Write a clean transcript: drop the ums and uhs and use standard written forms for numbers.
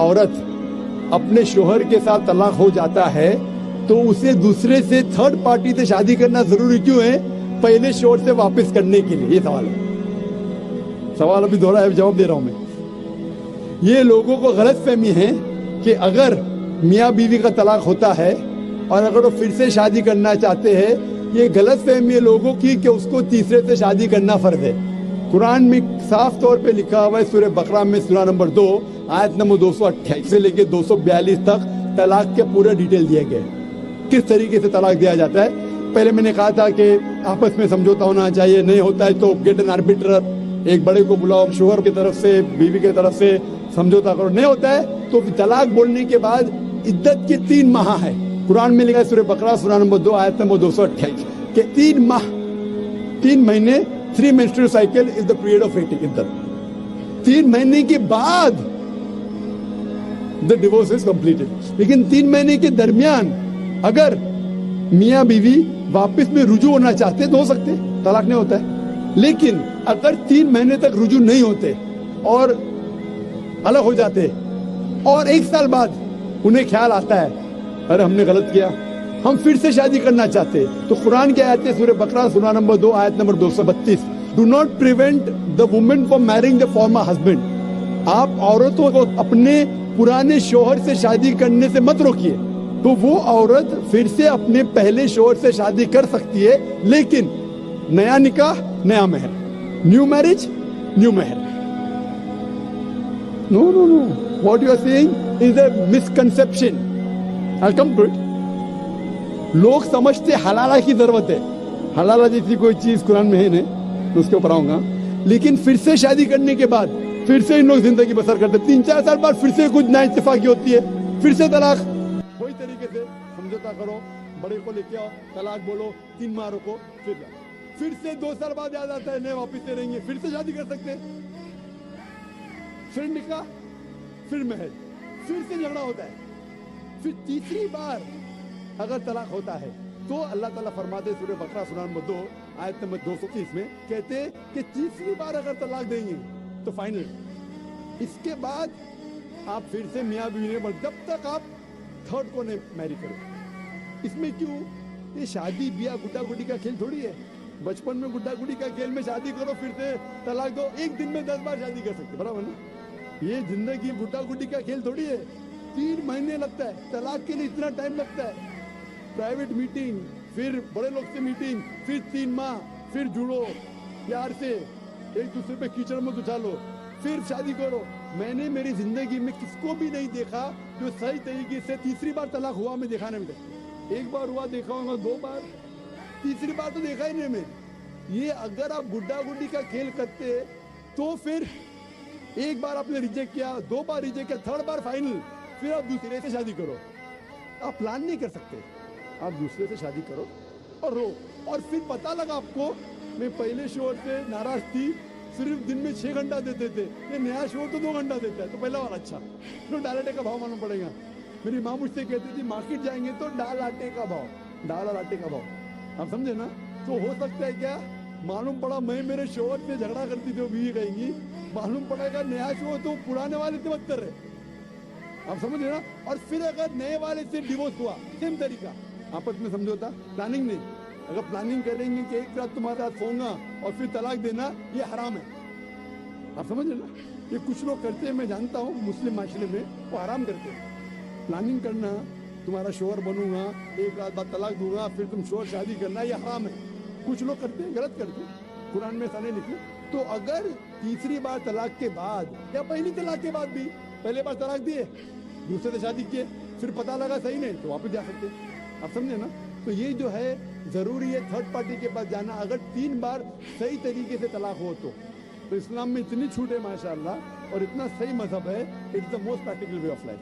عورت اپنے شوہر کے ساتھ طلاق ہو جاتا ہے تو اسے دوسرے سے تھرڈ پارٹی سے شادی کرنا ضروری کیوں ہے؟ پہلے شوہر سے واپس کرنے کے لیے. یہ سوال ہے. سوال ابھی دوہرا ہے, جواب دے رہا ہوں میں. یہ لوگوں کو غلط فہمی ہے کہ اگر میاں بیوی کا طلاق ہوتا ہے اور اگر وہ پھر سے شادی کرنا چاہتے ہیں, یہ غلط فہمی ہے لوگوں کی کہ اس کو تیسرے سے شادی کرنا فرض ہے. قرآن میں صاف طور پہ لکھا ہوا ہے سورہ بقرہ میں سورہ نمبر 2 آیت نمبر 228 سے لے کے 242 تک طلاق کے پورا ڈیٹیل دیے گئے, کس طریقے سے طلاق دیا جاتا ہے. پہلے میں نے کہا تھا کہ آپس میں سمجھوتا ہونا چاہیے, نہیں ہوتا ہے تو گیٹ این آربیٹر, ایک بڑے کو بلاؤ, شوہر کی طرف سے بیوی کی طرف سے سمجھوتا کرو. نہیں ہوتا ہے تو طلاق بولنے کے بعد عدت کے 3 ماہ ہے. قرآن میں لکھا ہے سورہ بقرہ سورہ نمبر 2 آیت نمبر 228 کہ 3 ماہ, 3 مہینے 3 menstrual cycle is the period of waiting عدت. 3 مہینے کے بعد the divorce is completed. لیکن 3 مہینے کے درمیان اگر میاں بیوی واپس میں رجوع ہونا چاہتے تو ہو سکتے, طلاق نہیں ہوتا ہے. لیکن اگر 3 مہینے تک رجوع نہیں ہوتے اور الگ ہو جاتے اور 1 سال بعد انہیں خیال آتا ہے ارے ہم نے غلط کیا, ہم پھر سے شادی کرنا چاہتے, تو قرآن کی آیت ہے سورہ بقرہ سورہ نمبر 2 آیت number 232 Do not prevent the woman from marrying the former husband. آپ عورتوں کو اپنے پرانے شوہر سے شادی کرنے سے مت روکیے. تو وہ عورت پھر سے اپنے پہلے شوہر سے شادی کر سکتی ہے, لیکن نیا نکاح نیا مہر, نیو میرج نیو مہر. No, no, no. What you are saying is a misconception. I'll come to it. لوگ سمجھتے حلالہ کی ضرورت ہے. حلالہ جیسی کوئی چیز قرآن میں ہے نہیں, اس کے اوپر آؤں گا. لیکن پھر سے شادی کرنے کے بعد پھر سے ان لوگ زندگی بسر کرتے, 3-4 سال بعد پھر سے کچھ نااتفاقی ہوتی ہے, پھر سے طلاق. وہی طریقے سے سمجھوتا کرو, بڑے کو لے کے آؤ, طلاق بولو, 3 ماہ رکو, پھر سے 2 سال بعد یاد آتا ہے نہیں واپس سے رہیں گے, پھر سے شادی کر سکتے ہیں, پھر نکاح, پھر مہر, پھر سے جھگڑا ہوتا ہے. پھر تیسری بار اگر طلاق ہوتا ہے تو اللہ تعالیٰ فرماتے سورہ بقرہ سورہ نمبر 2 آیت نمبر 230 میں کہتے کہ تیسری بار اگر طلاق دیں گے تو فائنل. اس کے بعد آپ پھر سے میاں بیوی نے, جب تک آپ تھرڈ کو نہیں میری کرو. اس میں کیوں؟ یہ شادی بیاہ گڈا گڈی کا کھیل تھوڑی ہے. بچپن میں گڈا گڈی کا کھیل میں شادی کرو پھر سے طلاق دو, ایک دن میں 10 بار شادی کر سکتے, برابر نا. یہ زندگی گڈا گڈی کا کھیل تھوڑی ہے. 3 مہینے لگتا ہے طلاق کے لیے, اتنا ٹائم لگتا ہے. پرائیویٹ میٹنگ, پھر بڑے لوگ سے میٹنگ, پھر 3 ماہ, پھر جڑو پیار سے, ایک دوسرے پہ کیچڑ میں اچھالو, پھر شادی کرو. میں نے میری زندگی میں کس کو بھی نہیں دیکھا جو صحیح طریقے سے تیسری بار طلاق ہوا میں دیکھا نہیں ملتا. 1 بار ہوا دیکھا ہوگا, 2 بار, تیسری بار تو دیکھا ہی نہیں میں. یہ اگر آپ گڈا گڈی کا کھیل کرتے تو پھر 1 بار آپ نے ریجیکٹ کیا, 2 بار ریجیکٹ کیا, 3rd بار فائنل, پھر آپ دوسرے سے شادی کرو. آپ پلان نہیں کر سکتے, آپ دوسرے سے شادی کرو اور رو. اور پھر پتا لگا آپ کو میں پہلے شوہر سے ناراض تھی, صرف دن میں 6 گھنٹہ دیتے تھے, یہ نیا شوہر تو 2 گھنٹہ دیتا ہے, تو پہلا والا اچھا. تو ڈال آٹے کا بھاؤ معلوم پڑے گا. میری ماں مجھ سے کہتی تھی مارکیٹ جائیں گے تو ڈال آٹے کا بھاؤ, ڈال اور آٹے کا بھاؤ. آپ سمجھے نا. تو ہو سکتا ہے کیا معلوم پڑا میں میرے شوہر سے جھگڑا کرتی تھی, وہ بیوی کہیں گی, معلوم پڑے گا نیا شوہر تو پرانے والے سے بدتر ہے. آپ سمجھے نا. اور پھر اگر نئے والے سے ڈیورس ہوا, سیم طریقہ, آپس میں سمجھوتا, پلاننگ نہیں. اگر پلاننگ کریں گے کہ ایک رات تمہارے ساتھ سوؤں گا اور پھر طلاق دینا, یہ حرام ہے. آپ سمجھ رہے نا. یہ کچھ لوگ کرتے ہیں, میں جانتا ہوں مسلم معاشرے میں وہ حرام کرتے ہیں. پلاننگ کرنا, تمہارا شوہر بنوں گا, 1 رات بعد طلاق دوں گا, پھر تم شوہر شادی کرنا, یہ حرام ہے. کچھ لوگ کرتے ہیں, غلط کرتے ہیں, قرآن میں ایسا نہیں لکھے. تو اگر تیسری بار طلاق کے بعد یا پہلی طلاق کے بعد بھی, پہلے بار طلاق دیے, دوسرے سے شادی کیے, پھر پتہ لگا صحیح نہیں, تو واپس جا سکتے. آپ سمجھے نا. تو یہ جو ہے ضروری ہے تھرڈ پارٹی کے پاس جانا, اگر 3 بار صحیح طریقے سے طلاق ہو تو اسلام میں اتنی چھوٹ ہے ماشاءاللہ, اور اتنا صحیح مذہب ہے. It's the most practical way of life.